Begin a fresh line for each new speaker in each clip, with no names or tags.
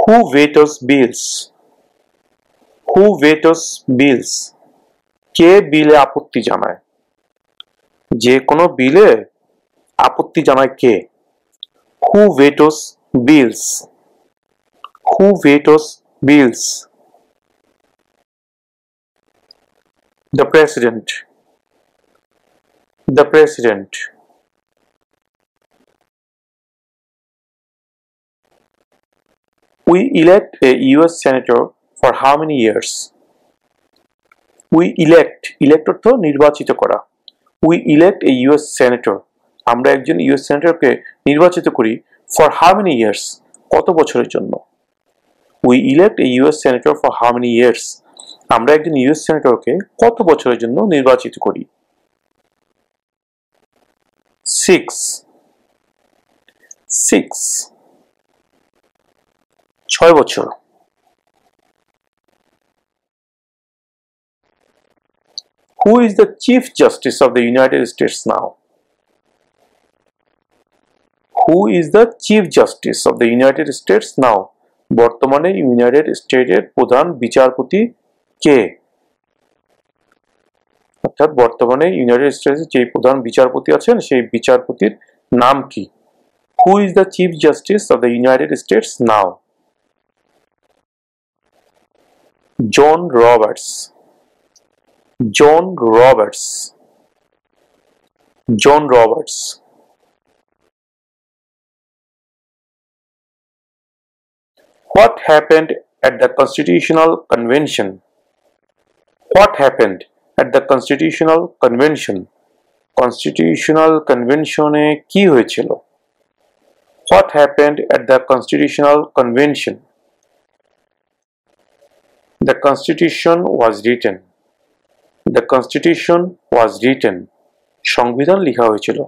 Who vetoes bills? Who vetoes bills? কে বিলে আপত্তি জানায়? যে কোনো বিলে আপত্তি জানায় কে? Who vetoes bills? Who vetoes bills? The president. The president. We elect a US senator for how many years? We elect অর্থ নির্বাচিত করা। We elect a US senator. আমরা একজন US সেনেটরকে নির্বাচিত করি for how many years? কত বছরের জন্য? We elect a US senator for how many years? আমরা একজন US সেনেটরকে কত বছরের জন্য নির্বাচিত করি? 6 বছর। Who is the Chief Justice of the United States now? Who is the Chief Justice of the United States now? বর্তমানে ইউনাইটেড স্টেটের প্রধান বিচারপতি কে? অর্থাৎ বর্তমানে ইউনাইটেড স্টেটসের যে প্রধান বিচারপতি আছেন সেই বিচারপতির নাম কি? Who is the Chief Justice of the United States now? John Roberts. John Roberts. John Roberts. What happened at the Constitutional Convention? What happened at the Constitutional Convention? Constitutional Convention এ কি হয়েছিল? What happened at the Constitutional Convention? The Constitution was written. The Constitution was written. সংবিধান লেখা হয়েছিল।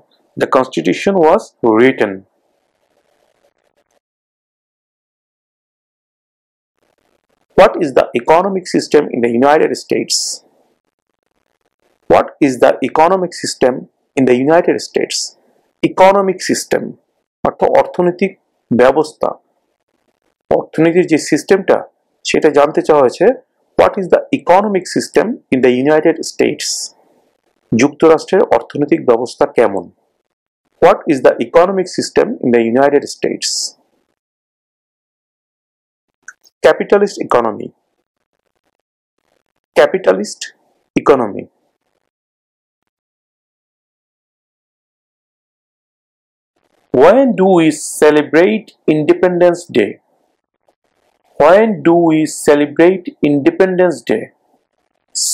The Constitution was written. What is the economic system in the United States? What is the economic system in the United States? Economic system অর্থনৈতিক ব্যবস্থা, অর্থনীতির যে সিস্টেমটা সেটা জানতে চাওয়া হয়েছে। What is the economic system in the United States? যুক্তরাষ্ট্রের অর্থনৈতিক ব্যবস্থা কেমন? What is the economic system in the United States? Capitalist economy. Capitalist economy. When do we celebrate Independence Day? When do we celebrate Independence Day?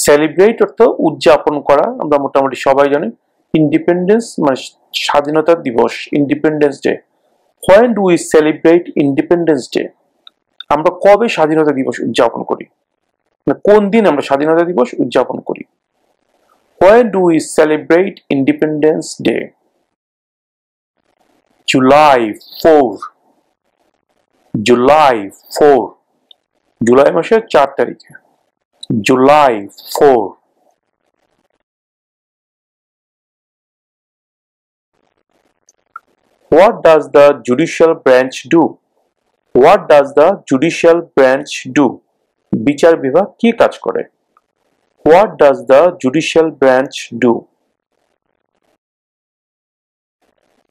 Celebrate অর্থ উদযাপন করা, আমরা মোটামুটি সবাই জানি। Independence মানে স্বাধীনতা দিবস, Independence Day. When do we celebrate Independence Day? আমরা কবে স্বাধীনতা দিবস উদযাপন করি? কোন দিন আমরা স্বাধীনতা দিবস উদযাপন করি? When do we celebrate Independence Day? July 4. July 4. July মাসের 4 তারিখে। July 4. What does the judicial branch do? What does the judicial branch do? বিচার বিভাগ কি কাজ করে? What does the judicial branch do?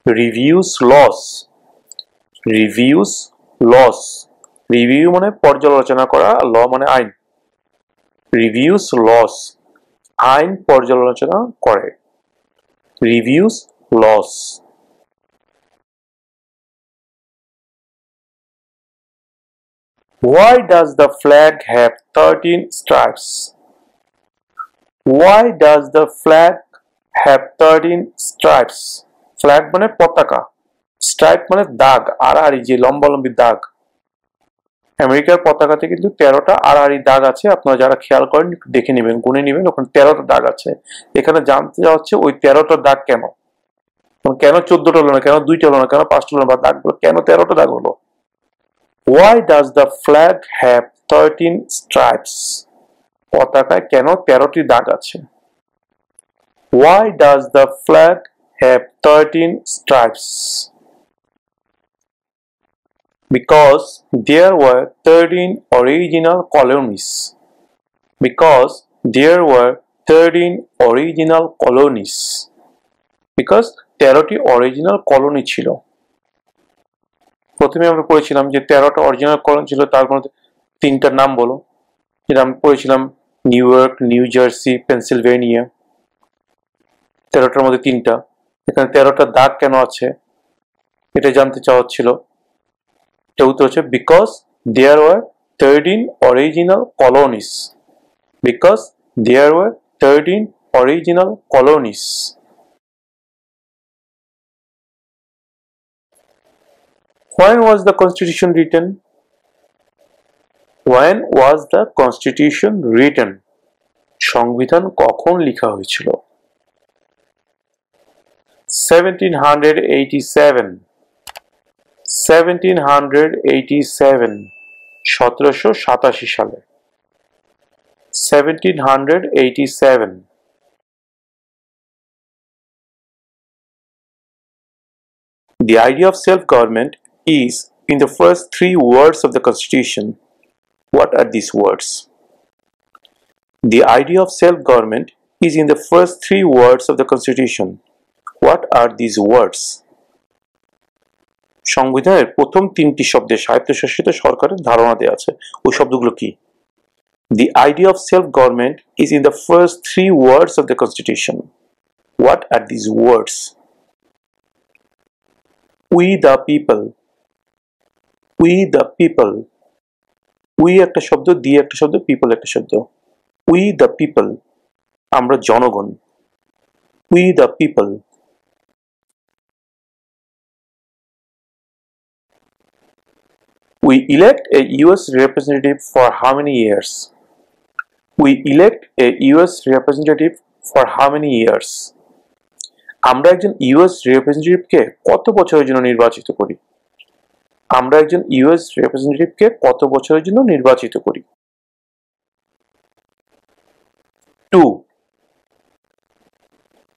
Reviews laws. Reviews laws. Review মানে পর্যালোচনা করা, law মানে আইন। Reviews laws. আইন পর্যালোচনা করে। Reviews laws. Why does the flag have 13 stripes? Why does the flag have 13 stripes? Flag মানে পতাকা, স্ট্রাইপ মানে দাগ, আড়াআড়ি যে লম্বালম্বি দাগ। আমেরিকার পতাকাতে কিন্তু 13টা আড়াআড়ি দাগ আছে। আপনারা যারা খেয়াল করেন দেখে নেবেন, গুনে নেবেন, ওখানে 13টা দাগ আছে। এখানে জানতে চাওয়া হচ্ছে ওই 13টা দাগ কেন? কেন 14টা হলো না, কেন 2টা হলো না, কেন 5টা হলো না, বা দাগগুলো কেন 13টা দাগ হলো? Why does the flag have 13 stripes? পতাকায় কেন 13টি দাগ আছে? Why does the flag have 13 stripes? Because there were 13 original colonies. Because there were 13 original colonies. Because 13টি অরিজিনাল কলোনি ছিল। প্রথমে আমরা পড়েছিলাম যে 13টা অরিজিনাল কলোনি ছিল, তার মধ্যে তিনটার নাম বলো। যেটা আমি পড়েছিলাম New York, New Jersey, Pennsylvania. 13টার মধ্যে তিনটা। এখানে 13টা দাগ কেন আছে এটা জানতে চাওয়া হচ্ছিল। এটা উত্তর হচ্ছে because there were 13 original colonies. Because there were 13 original colonies. When was the Constitution written? When was the Constitution written? সংবিধান কখন লেখা হয়েছিল? 1787 1787 1787 সালে 1787 The idea of self-government is in the first three words of the Constitution. What are these words? The idea of self-government is in the first three words of the Constitution. What are these words? সংবিধানের প্রথম তিনটি শব্দে স্বায়ত্তশাসিত সরকারের ধারণা দেওয়া আছে। ওই শব্দগুলো কি? The idea of self-government is in the first three words of the Constitution. What are these words? We the people. We the people. We একটা শব্দ, the একটা শব্দ, people একটা শব্দ। We the people. আমরা জনগণ। We the people. We elect a US representative for how many years? We elect a US representative for how many years? আমরা একজন ইউএস রিপ্রেজেন্টেটিভকে কত বছরের জন্য নির্বাচিত করি? আমরা একজন ইউএস রিপ্রেজেন্টেটিভকে কত বছরের জন্য নির্বাচিত করি?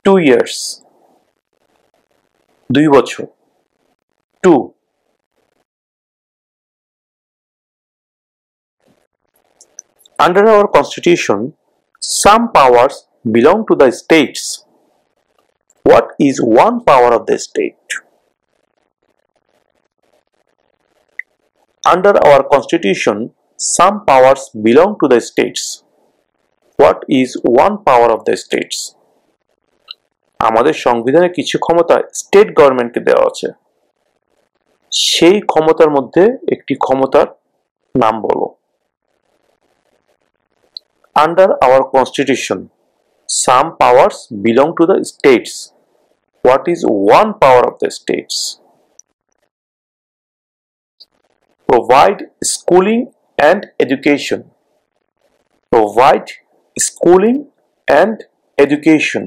2 years 2 বছর 2 Under our constitution some powers belong to the states. What is one power of the state? Under our constitution some powers belong to the states. What is one power of the states? আমাদের সংবিধানে কিছু ক্ষমতা state গভর্নমেন্টকে দেওয়া আছে। সেই ক্ষমতার মধ্যে একটি ক্ষমতার নাম বলো। Under our constitution some powers belong to the states. What is one power of the states? Provide schooling and education. Provide schooling and education.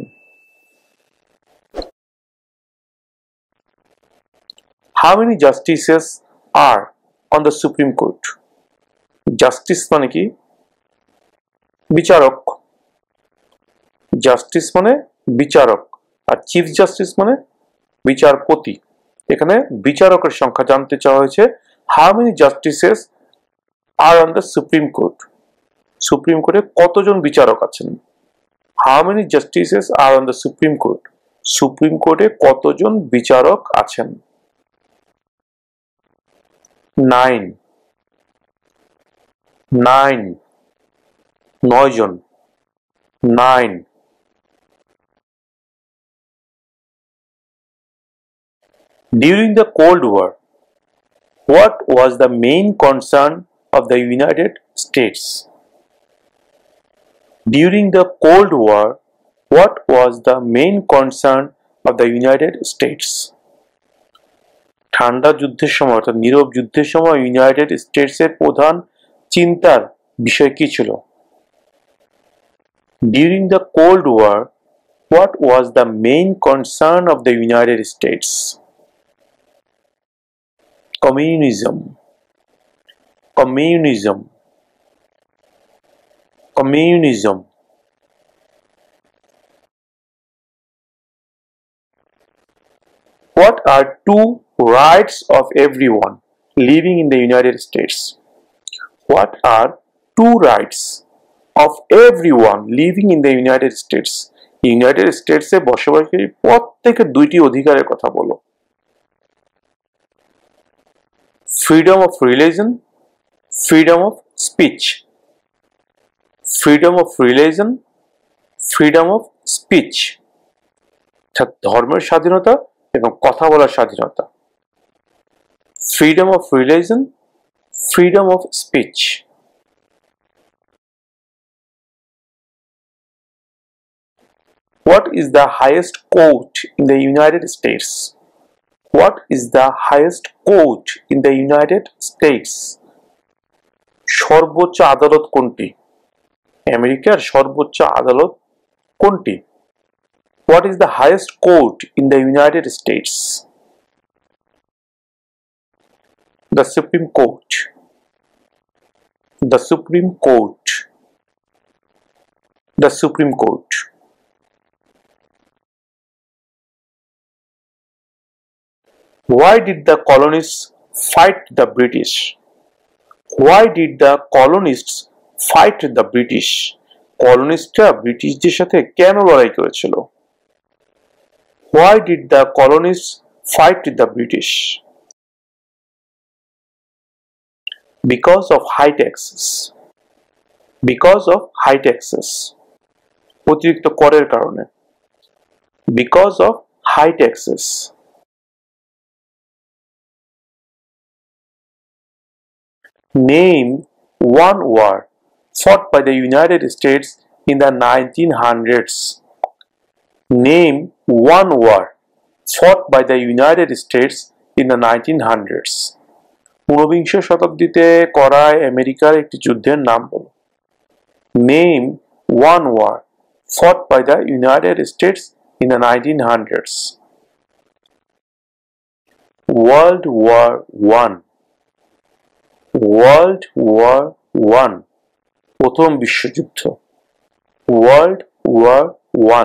How many justices are on the Supreme Court? Justice মানে কি? বিচারক। Justice মানে বিচারক, আর chief justice মানে বিচারপতি। এখানে বিচারকের সংখ্যা জানতে চাওয়া হয়েছে। How many justices are on the supreme court? Supreme কোর্টে কতজন বিচারক আছেন? How many justices are on the supreme court? Supreme কোর্টে কতজন বিচারক আছেন? 9 জন 9 During the Cold War, what was the main concern of the United States? During the Cold War, what was the main concern of the United States? ঠান্ডা যুদ্ধের সময় অর্থাৎ নীরব যুদ্ধের সময় ইউনাইটেড স্টেটসের প্রধান চিন্তার বিষয় কি ছিল? During the Cold War, what was the main concern of the United States? Communism. Communism. Communism. What are two rights of everyone? living in the United States? What are two rights of everyone living in the United States? United স্টেটসে বসবাসকারী প্রত্যেকের দুইটি অধিকারের কথা বলো। Freedom of religion, freedom of speech. Freedom of religion, freedom of speech, অর্থাৎ ধর্মের স্বাধীনতা এবং কথা বলার স্বাধীনতা। Freedom of religion, freedom of speech. What is the highest court in the United States? What is the highest court in the United States? সর্বোচ্চ আদালত কোনটি? আমেরিকার সর্বোচ্চ আদালত কোনটি? What is the highest court in the United States? The Supreme Court. The Supreme Court. The Supreme Court. Why did the colonists fight the British? Why did the colonists fight the British? কলোনিস্টরা ব্রিটিশদের সাথে কেন লড়াই করেছিল? Why did the colonists fight the British? Because of high taxes. Because of high taxes. অতিরিক্ত করের কারণে। Because of high taxes. Name one war fought by the United States in the 1900s. Name one war fought by the United States in the 1900s. ঊনবিংশ শতাব্দীতে করা আমেরিকার একটি যুদ্ধের নাম বলো। Name one war fought by the United States in the 1900s. World War I. World War I. প্রথম বিশ্বযুদ্ধ। World War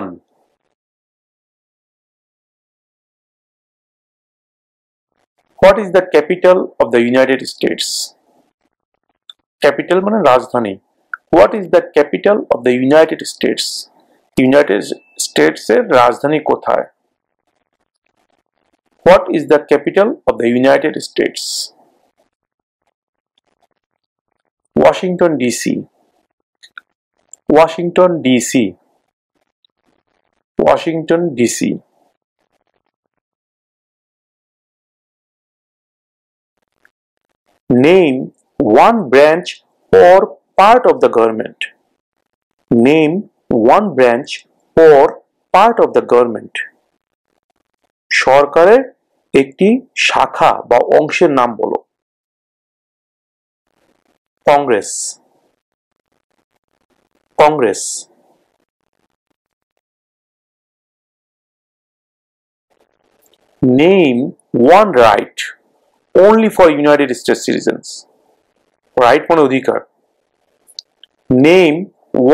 I. What is the capital of the United States? Capital মানে রাজধানী। What is the capital of the United States? United States এর রাজধানী কোথায়? What is the capital of the United States? Washington DC. Washington DC. Washington DC. Name one branch or part of the government. Name one branch or part of the government. সরকারের একটি শাখা বা অংশের নাম বলো। Congress. Congress. Name one right only for United States citizens. Right মানে অধিকার। Name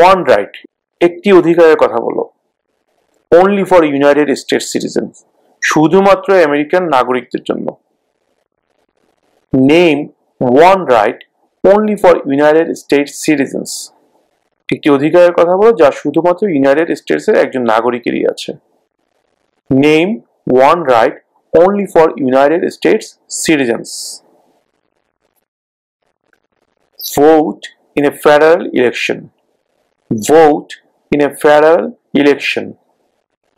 one right. একটি অধিকারের কথা বলো। Only for United States citizens. শুধুমাত্র আমেরিকান নাগরিকদের জন্য। Name one right only for United States citizens. একটি অধিকারের কথা বলো যা শুধুমাত্র ইউনাইটেড স্টেটসের একজন নাগরিকেরই আছে। Name one right only for United States citizens. Vote in a federal election. Vote in a federal election.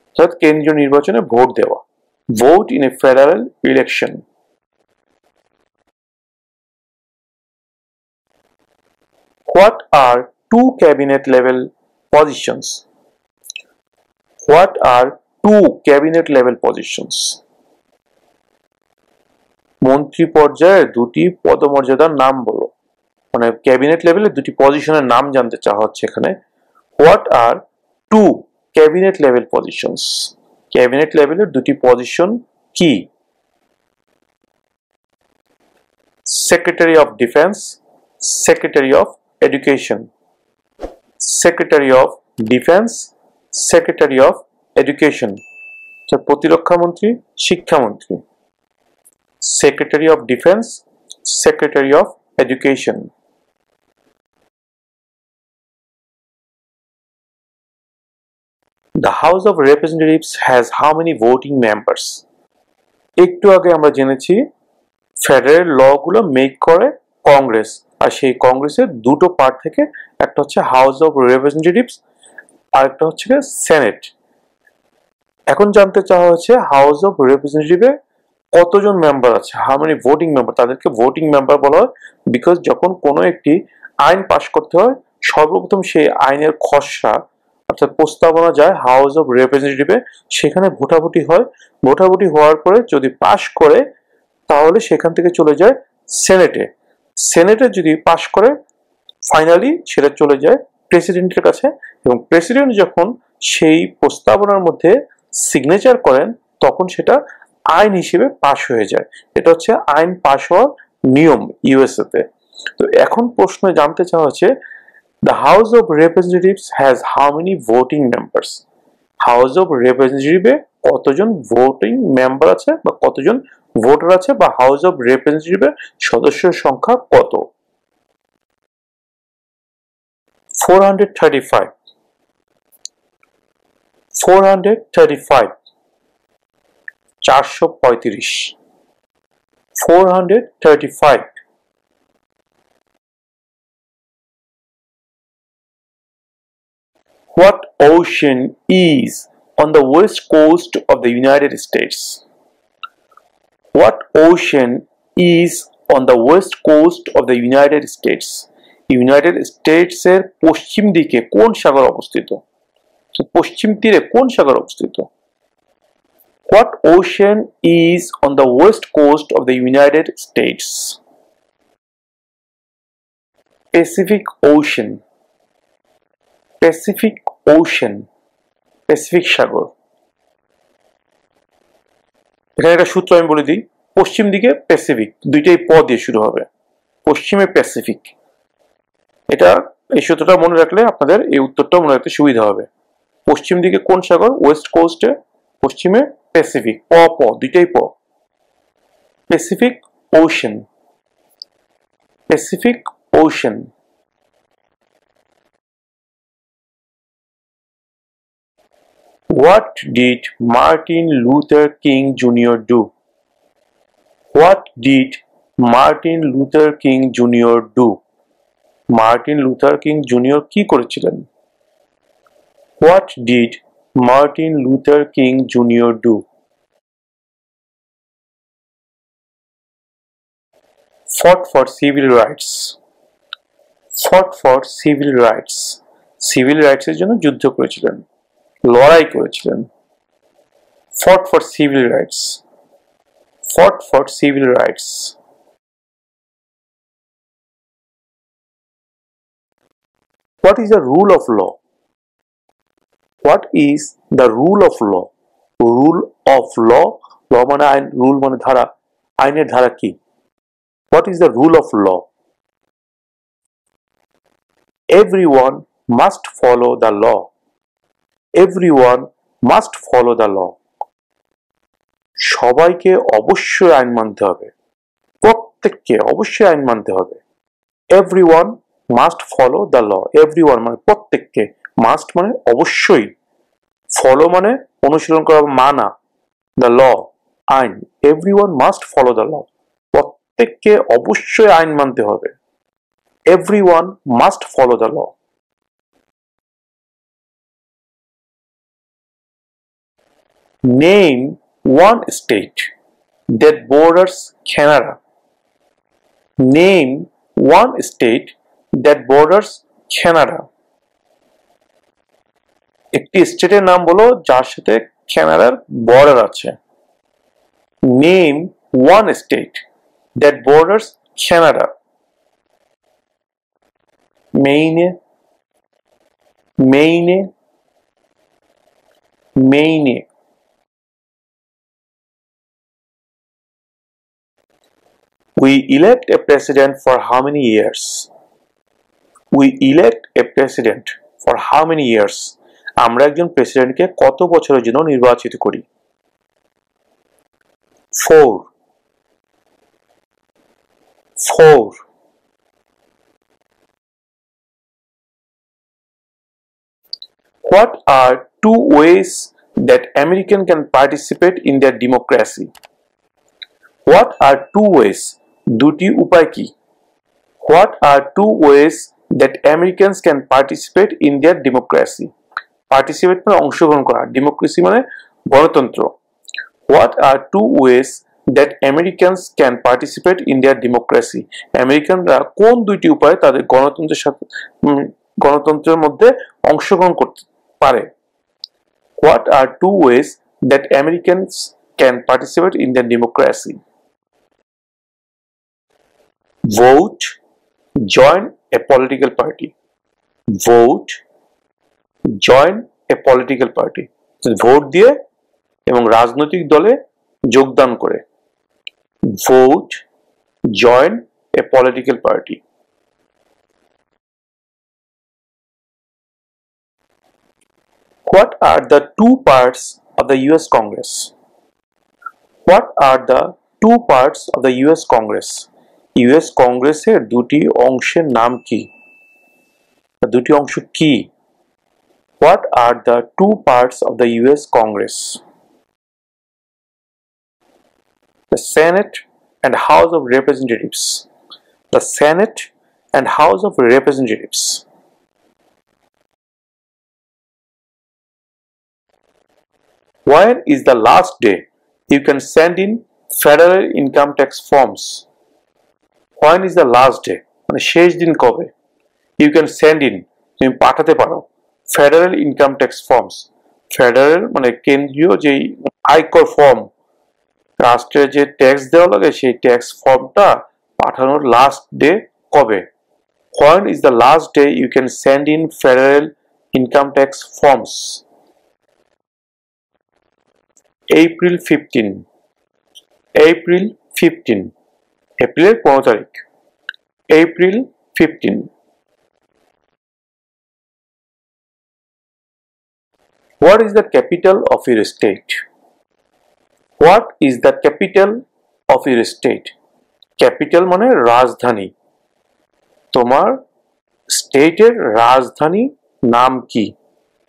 অর্থাৎ কেন্দ্রীয় নির্বাচনে ভোট দেওয়া। Vote in a federal election. What are two cabinet level positions? What are two cabinet level positions? মন্ত্রী পর্যায়ে দুটি পদমর্যাদার নাম বলো। মানে ক্যাবিনেট লেভেলে দুটি পজিশনের নাম জানতে চাওয়া হচ্ছে এখানে। What are two cabinet level positions? Cabinet লেভেলের দুটি পজিশন কি? Secretary of Defense, Secretary of Education. Secretary of Defense, Secretary of Education. প্রতিরক্ষা মন্ত্রী, শিক্ষামন্ত্রী। Secretary of Defense, Secretary of Education. The House of Representatives has how many voting members? একটু আগে আমরা জেনেছি ফেডারেল ল গুলো মেক করে কংগ্রেস, আর সেই কংগ্রেসের দুটো পার্ট থেকে একটা হচ্ছে হাউস অফ রিপ্রেজেন্টেটিভস আর একটা হচ্ছে সেনেট। এখন জানতে চাওয়া হচ্ছে হাউস অফ রিপ্রেজেন্টেটিভে কতজন মেম্বার আছে, হাউ মেনি ভোটিং মেম্বার, তাদেরকে ভোটিং মেম্বার বলা হয় বিকজ যখন কোনো একটি আইন পাশ করতে হয় সর্বপ্রথম সেই আইনের খসড়া অর্থাৎ প্রস্তাবনা যায় হাউস অফ রিপ্রেজেন্টেটিভে, সেখানে ভোটাভুটি হয়, ভোটাভুটি হওয়ার পরে যদি পাশ করে তাহলে সেখান থেকে চলে যায় সেনেটে, সেনেটে যদি পাশ করে ফাইনালি সেটা চলে যায় প্রেসিডেন্টের কাছে, এবং প্রেসিডেন্ট যখন সেই প্রস্তাবনার মধ্যে সিগনেচার করেন তখন সেটা আইন হিসেবে পাশ হয়ে যায়। এটা হচ্ছে আইন পাশ হওয়ার নিয়ম ইউএসএ তে। তো এখন প্রশ্ন জানতে চাওয়া হচ্ছে the House of Representatives has how many voting members? House of Representatives এ কতজন ভোটিং মেম্বার আছে বা কতজন ভোটার আছে বা হাউস অফ রিপ্রেজেন্টেটিভ এর সদস্যের সংখ্যা কত? 435 435 435 435 What ocean is on the west coast of the United States? What ocean is on the west coast of the United States? United States এর পশ্চিম দিকে কোন সাগর অবস্থিত? পশ্চিম তীরে কোন সাগর অবস্থিত? What ocean is on the west coast of the United States? Pacific Ocean. Pacific Ocean. Pacific সাগর। এখানে একটা সূত্র আমি বলে দিই, পশ্চিম দিকে প্যাসিফিক, দুইটাই প দিয়ে শুরু হবে, পশ্চিমে প্যাসিফিক। এটা এই সূত্রটা মনে রাখলে আপনাদের এই উত্তরটা মনে রাখতে সুবিধা হবে। পশ্চিম দিকে কোন সাগর? ওয়েস্ট কোস্টে, পশ্চিমে প্যাসিফিক, প প দুইটাই প। Pacific ocean, Pacific ocean. What did Martin Luther King Jr. do? What did Martin Luther King Jr. do? Martin Luther King Jr. কি করেছিলেন? What did Martin Luther King Jr. do? Fought for civil rights. Fought for civil rights. Civil rights এর জন্য যুদ্ধ করেছিলেন, লড়াই করেছিলেন। Fought for civil rights. Fought for civil rights. What is the rule of law? What is the rule of law? Rule of law, law মানে আইন, rule মানে ধারা, আইনের ধারা কি? What is the rule of law? Everyone must follow the law. Everyone must follow the law. সবাইকে অবশ্যই আইন মানতে হবে, প্রত্যেককে অবশ্যই আইন মানতে হবে। Everyone must follow the law. Everyone মানে প্রত্যেককে, মাস্ট মানে অবশ্যই, ফলো মানে অনুসরণ করা, মানা, the law আইন। Everyone must follow the law. প্রত্যেককে অবশ্যই আইন মানতে হবে। Everyone must follow the law. Name one state that borders Canada. Name one state that borders Canada. একটি স্টেটের নাম বলো যার সাথে কানাডার বর্ডার আছে। Name one state that borders Canada. Maine, Maine, Maine. We elect a president for how many years? We elect a president for how many years? আমরা একজন প্রেসিডেন্টকে কত বছরের জন্য নির্বাচিত করি? 4 4. What are two ways that American can participate in their democracy? What are two ways? দুটি উপায় কি? What are two ways that Americans can participate in their democracy? Participate মানে অংশগ্রহণ করা, democracy মানে গণতন্ত্র। What are two ways that Americans can participate in their democracy? আমেরিকানরা কোন দুইটি উপায়ে তাদের গণতন্ত্রের মধ্যে অংশগ্রহণ করতে পারে? What are two ways that Americans can participate in their democracy? Vote, join a political party. Vote, join a political party. Vote দিয়ে এবং রাজনৈতিক দলে যোগদান করে। Vote, join a political party. What are the two parts of the US Congress? What are the two parts of the US Congress? US কংগ্রেসের দুটি অংশের নাম কি? দুটি অংশ কি? What are the two parts of the US Congress? The Senate and House of Representatives. The Senate and House of Representatives. When is the last day you can send in federal income tax forms? When is the last day? মানে শেষ দিন কবে? You can send in, তুমি পাঠাতে পারো federal income tax forms. Federal মানে কেন্দ্রীয় যে আয়কর ফর্ম, রাষ্ট্রের যে ট্যাক্স দেওয়া লাগে সেই ট্যাক্স ফর্মটা পাঠানোর লাস্ট ডে কবে? When is the last day you can send in federal income tax forms? April 15. April 15. এপ্রিলের 15 তারিখ। April 15. What is the capital of your state? What is the capital of your state? Capital মানে রাজধানী। তোমার স্টেটের রাজধানী নাম কি?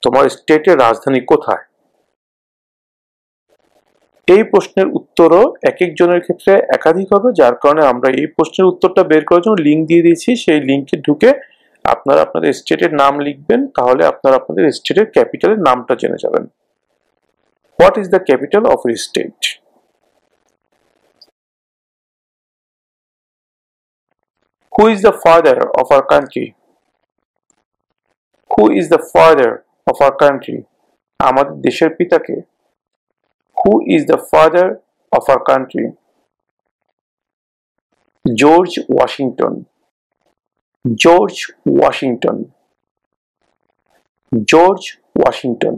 তোমার স্টেটের রাজধানী কোথায়? এই প্রশ্নের উত্তরও এক একজনের ক্ষেত্রে একাধিক হবে, যার কারণে আমরা এই প্রশ্নের উত্তরটা বের করার জন্য লিঙ্ক দিয়ে দিয়েছি। সেই লিঙ্কে ঢুকে আপনারা আপনাদের স্টেটের নাম লিখবেন, তাহলে আপনারা আপনাদের স্টেটের ক্যাপিটালের নামটা জেনে যাবেন। What is the capital of your state? Who is the father of our country? Who is the father of our country? আমাদের দেশের পিতাকে। Who is the father of our country? George Washington. George Washington. George Washington.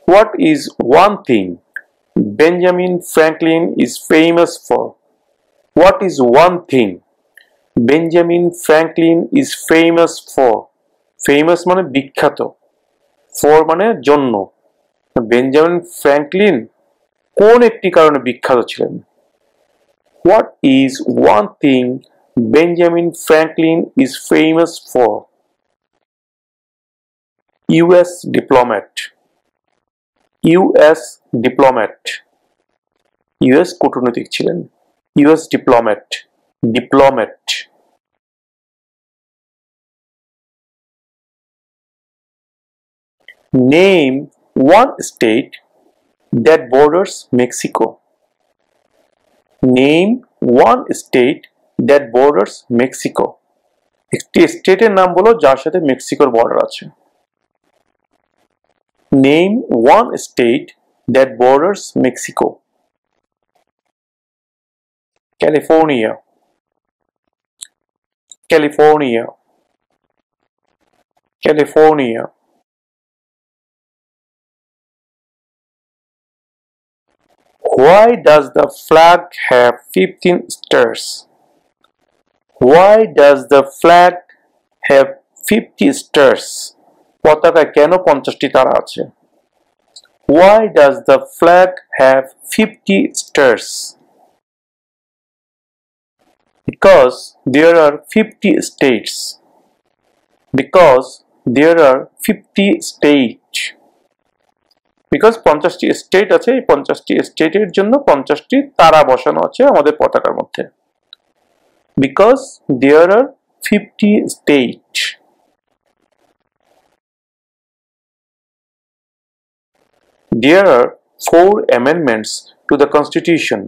What is one thing Benjamin Franklin is famous for? What is one thing Benjamin Franklin is famous for? Famous মানে বিখ্যাত, for মানে জন্য। Benjamin Franklin কোন একটি কারণে বিখ্যাত ছিলেন? What is one thing Benjamin Franklin is famous for? US diplomat. US diplomat. US কূটনৈতিক ছিলেন। US diplomat. Diplomat. Name one state that borders Mexico. Name one state that borders Mexico. একটি স্টেটের নাম বলো যার সাথে মেক্সিকোর বর্ডার আছে। Name one state that borders Mexico. California. California. California. Why does the flag have 15 stars? Why does the flag have 50 stars? পতাকায় কেন 50টি তারা আছে? Why does the flag have 50 stars? Because there are 50 states. Because there are 50 states. Because 50টি state আছে, এই 50টি স্টেটের জন্য 50টি তারা বসানো আছে আমাদের পতাকার মধ্যে। Because there are 50 states. There are 4 amendments to the Constitution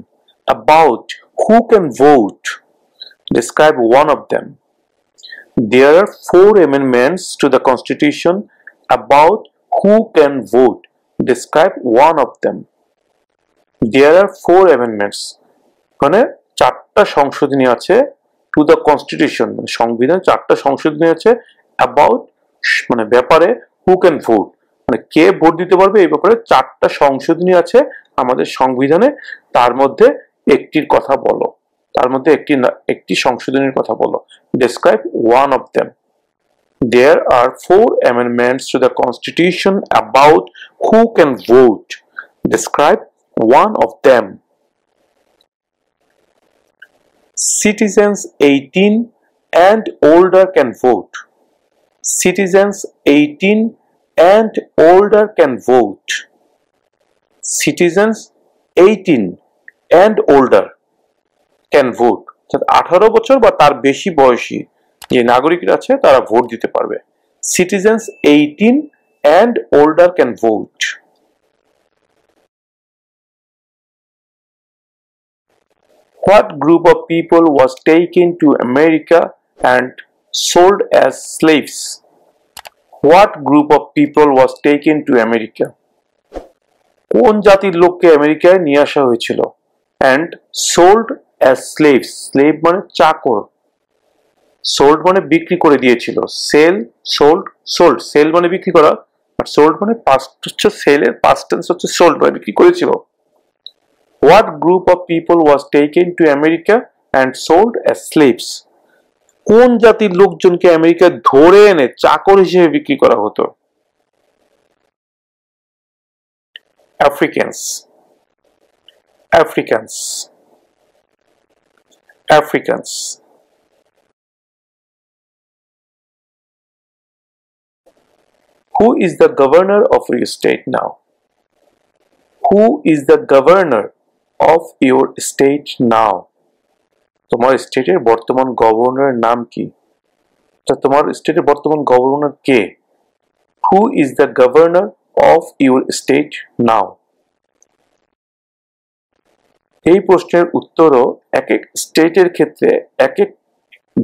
about who can vote. Describe one of them. There are 4 amendments to the Constitution about who can vote. Describe one of them. There are 4 amendments. মানে 4টা সংশোধনী আছে to the Constitution, মানে সংবিধান 4টা সংশোধনী আছে about মানে ব্যাপারে who can vote, মানে কে ভোট দিতে পারবে এই ব্যাপারে 4টা সংশোধনী আছে আমাদের সংবিধানে। তার মধ্যে একটির কথা বলো, তার মধ্যে একটি সংশোধনীর কথা বলো। Describe one of them. There are 4 amendments to the Constitution about who can vote. Describe one of them. Citizens 18 and older can vote. Citizens 18 and older can vote. Citizens 18 and older can vote. 18 বছর বা তার বেশি বয়সী যে নাগরিকরা আছে তারা vote দিতে পারবে। Citizens 18 and older can vote. What group of people was taken to America and sold as slaves? What group of people was taken to America? কোন জাতির লোককে আমেরিকায় নিয়ে আসা হয়েছিল and sold as slaves? Slave মানে চাকর, sold মানে বিক্রি করে দিয়েছিল। sell, sold, sold, sell মানে বিক্রি করা, আর sold মানে past হচ্ছে sell এর past tense হচ্ছে sold মানে বিক্রি করেছিল। What group of people was taken to America and sold as slaves? কোন জাতির লোকজনকে আমেরিকায় ধরে এনে চাকর হিসেবে বিক্রি করা হতো? Africans. Africans. Africans. Who is the governor of your state now? Who is the governor of your state now? তোমার স্টেটের বর্তমান গভর্নরের নাম কি? তোমার স্টেটের বর্তমান governor K? Who is the governor of your state now? এই প্রশ্নের উত্তরও এক এক স্টেটের ক্ষেত্রে এক এক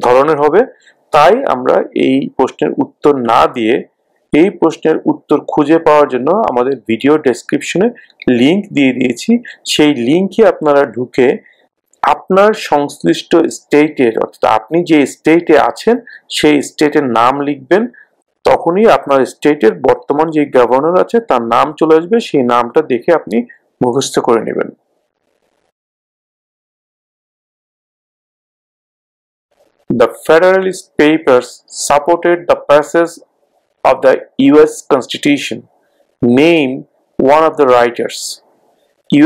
ধরনের হবে, তাই আমরা এই প্রশ্নের উত্তর না দিয়ে এই প্রশ্নের উত্তর খুঁজে পাওয়ার জন্য আমাদের ভিডিও ডেসক্রিপশনে লিংক দিয়ে দিয়েছি। সেই লিংকে আপনারা ঢুকে আপনার সংশ্লিষ্ট স্টেটের, অর্থাৎ আপনি যে স্টেটে আছেন সেই স্টেটের নাম লিখবেন। তখনই আপনার স্টেটের বর্তমান যে গভর্নর আছে তার নাম চলে আসবে, সেই নামটা দেখে আপনি মুখস্থ করে নেবেন। The Federalist Papers supported the passage of the US Constitution. Name one of the writers.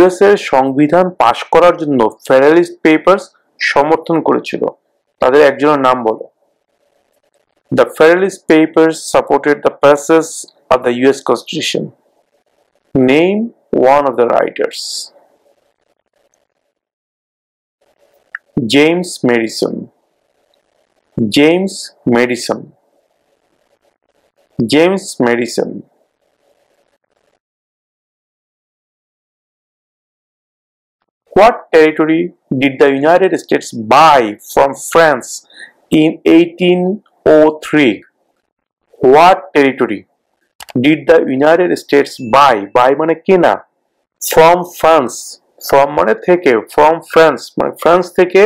US এর সংবিধান পাশ করার জন্য ফেডারেলিস্ট পেপারস সমর্থন করেছিল, তাদের একজনের নাম বলো। The Federalist Papers supported the passage of the US Constitution. Name one of the writers. James Madison. James Madison. James Madison. What territory did the United States buy from France in 1803? What territory did the United States buy? Buy মানে কেনা, from France, from মানে থেকে, from France মানে France থেকে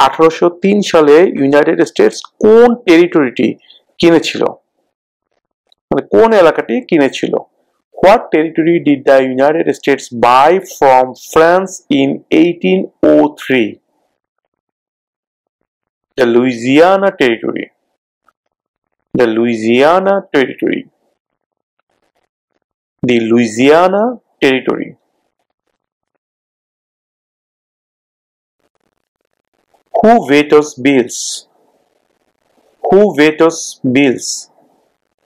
1803 সালে United states কোন টেরিটরিটি কিনেছিল, মানে কোন এলাকাটি কিনেছিল? What territory did the United States buy from France in 1803? The Louisiana Territory. The Louisiana Territory. The Louisiana Territory. Who vetoes bills? Who vetoes bills?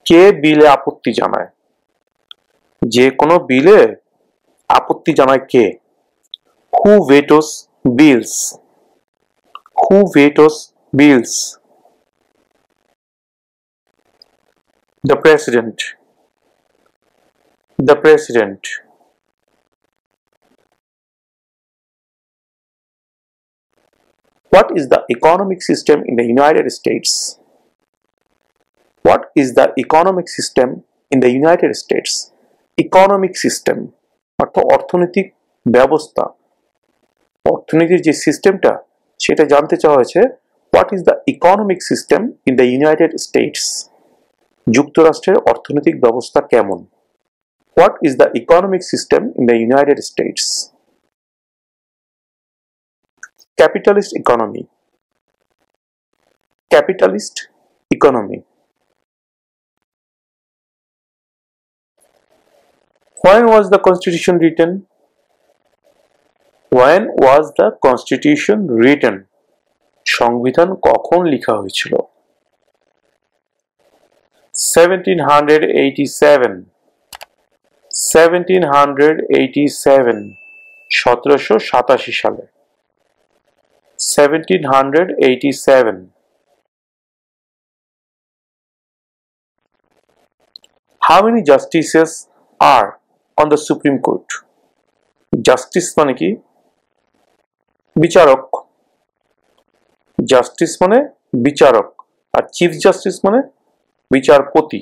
কে বিলে আপত্তি জানায়? যে কোনো বিলে আপত্তি জানায় কে? Who vetoes bills? Who vetoes bills? The President. The President. What is the economic system in the United States? What is the economic system in the United States? Economic system অর্থনৈতিক ব্যবস্থা, অর্থনীতির যে সিস্টেমটা সেটা জানতে চাওয়া হয়েছে। What is the economic system in the United States? যুক্তরাষ্ট্রের অর্থনৈতিক ব্যবস্থা কেমন? What is the economic system in the United States? Capitalist economy. Capitalist economy. When was the Constitution written? When was the Constitution written? সংবিধান কখন লেখা হয়েছিল? 1787. 1787. 1787 সালে। 1787. How many justices are on the Supreme Court? Justice মানে কি? বিচারক। Justice মানে বিচারক, আর চিফ জাস্টিস মানে বিচারপতি।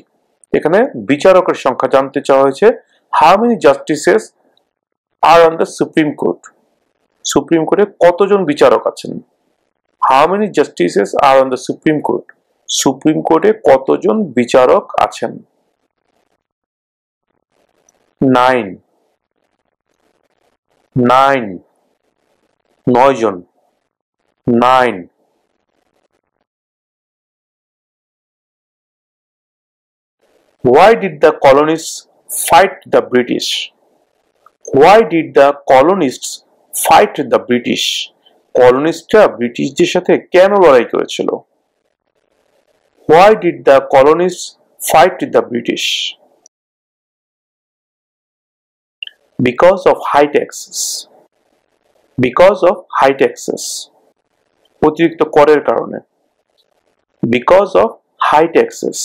এখানে বিচারকের সংখ্যা জানতে চাওয়া হয়েছে। How many justices are on the Supreme Court? Supreme কোর্টে কতজন বিচারক আছেন? How many justices are on the Supreme Court? Supreme কোর্টে কতজন বিচারক আছেন? 9. 9 জন। 9. Why did the colonists fight the British? Why did the colonists fight the British? কলোনিস্টরা ব্রিটিশদের সাথে কেন লড়াই করেছিল? Why did the colonists fight the British? Because of high taxes. Because of high taxes. অতিরিক্ত করের কারণে। Because of high taxes.